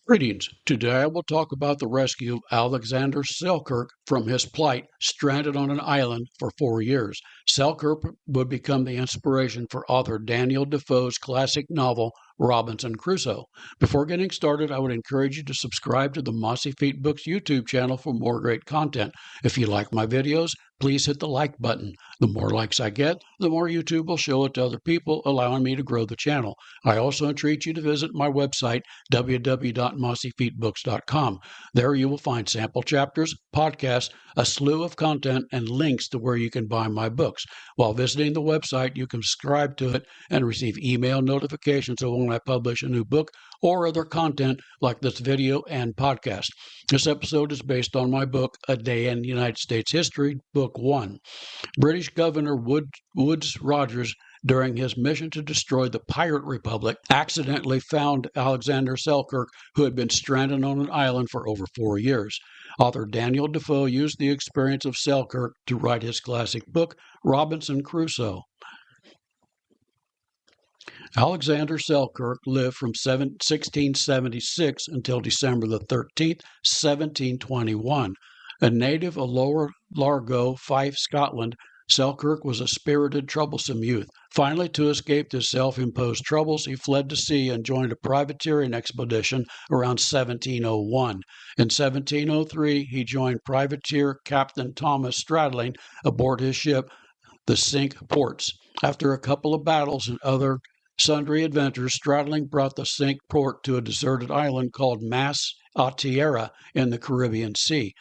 Greetings. Today I will talk about the rescue of Alexander Selkirk from his plight, stranded on an island for 4 years. Selkirk would become the inspiration for author Daniel Defoe's classic novel, Robinson Crusoe. Before getting started, I would encourage you to subscribe to the Mossy Feet Books YouTube channel for more great content. If you like my videos, please hit the like button. The more likes I get, the more YouTube will show it to other people, allowing me to grow the channel. I also entreat you to visit my website, www.mossyfeetbooks.com. There you will find sample chapters, podcasts, a slew of content, and links to where you can buy my books. While visiting the website, you can subscribe to it and receive email notifications of when I publish a new book or other content like this video and podcast. This episode is based on my book, A Day in United States History, Book 1. British Governor Woodes Rogers, during his mission to destroy the Pirate Republic, accidentally found Alexander Selkirk, who had been stranded on an island for over 4 years. Author Daniel Defoe used the experience of Selkirk to write his classic book, Robinson Crusoe. Alexander Selkirk lived from 1676 until December the 13th, 1721. A native of Lower Largo, Fife, Scotland, Selkirk was a spirited, troublesome youth. Finally, to escape his self-imposed troubles, he fled to sea and joined a privateering expedition around 1701. In 1703, he joined privateer Captain Thomas Stradling aboard his ship, the Cinque Ports. After a couple of battles and other sundry adventures, Stradling brought the Cinque Port to a deserted island called Mas a Tierra in the Caribbean Sea.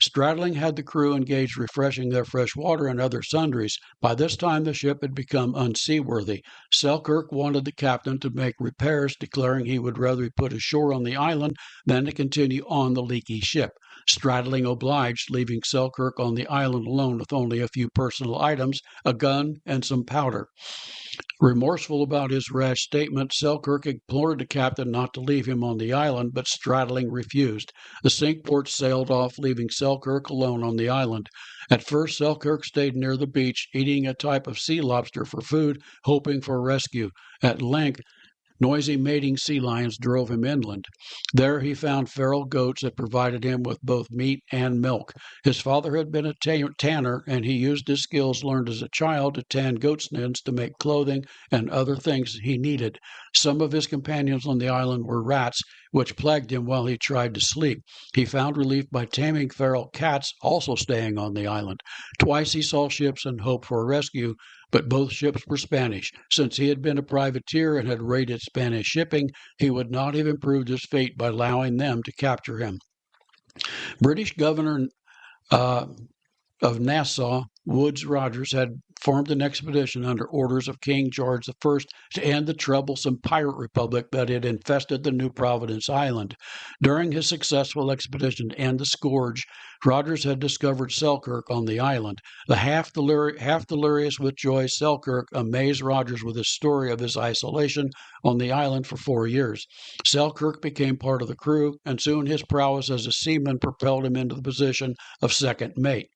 Stradling had the crew engaged refreshing their fresh water and other sundries. By this time, the ship had become unseaworthy. Selkirk wanted the captain to make repairs, declaring he would rather be put ashore on the island than to continue on the leaky ship. Stradling obliged, leaving Selkirk on the island alone with only a few personal items, a gun, and some powder. Remorseful about his rash statement, Selkirk implored the captain not to leave him on the island, but Stradling refused. The Cinque Ports sailed off, leaving Selkirk alone on the island. At first, Selkirk stayed near the beach, eating a type of sea lobster for food, hoping for rescue. At length, noisy mating sea lions drove him inland. There he found feral goats that provided him with both meat and milk. His father had been a tanner, and he used his skills learned as a child to tan goat skins to make clothing and other things he needed. Some of his companions on the island were rats, which plagued him while he tried to sleep. He found relief by taming feral cats, also staying on the island. Twice he saw ships and hoped for a rescue, but both ships were Spanish. Since he had been a privateer and had raided Spanish shipping, he would not have improved his fate by allowing them to capture him. British Governor of Nassau, Woodes Rogers, had formed an expedition under orders of King George I to end the troublesome pirate republic that had infested the New Providence Island. During his successful expedition to end the scourge, Rogers had discovered Selkirk on the island. The half delirious with joy Selkirk amazed Rogers with his story of his isolation on the island for 4 years. Selkirk became part of the crew, and soon his prowess as a seaman propelled him into the position of second mate.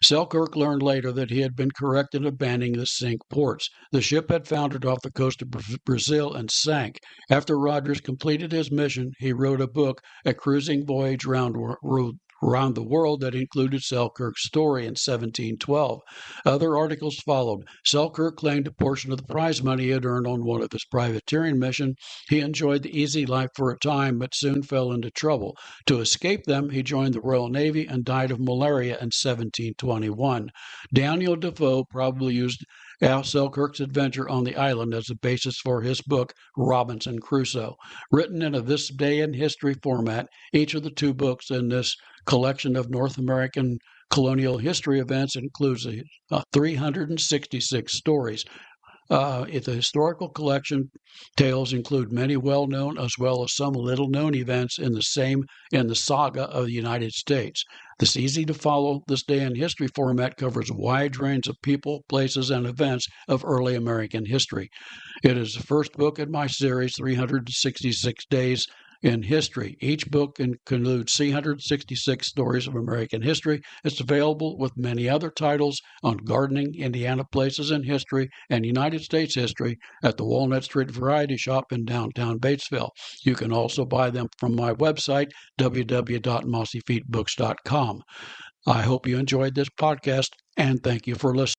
Selkirk learned later that he had been correct in abandoning the Cinque Ports. The ship had foundered off the coast of Brazil and sank. After Rogers completed his mission, he wrote a book, A Cruising Voyage Round the World, that included Selkirk's story in 1712. Other articles followed. Selkirk claimed a portion of the prize money he had earned on one of his privateering missions. He enjoyed the easy life for a time, but soon fell into trouble. To escape them, he joined the Royal Navy and died of malaria in 1721. Daniel Defoe probably used Selkirk's adventure on the island as a basis for his book, Robinson Crusoe. Written in a This Day in History format, each of the 2 books in this collection of North American colonial history events includes 366 stories. The historical collection tales include many well-known as well as some little-known events in the saga of the United States. This easy-to-follow This Day in History format covers a wide range of people, places, and events of early American history. It is the first book in my series, 366 Days in history. Each book includes 366 stories of American history. It's available with many other titles on gardening, Indiana places in history, and United States history at the Walnut Street Variety Shop in downtown Batesville. You can also buy them from my website, www.mossyfeetbooks.com. I hope you enjoyed this podcast, and thank you for listening.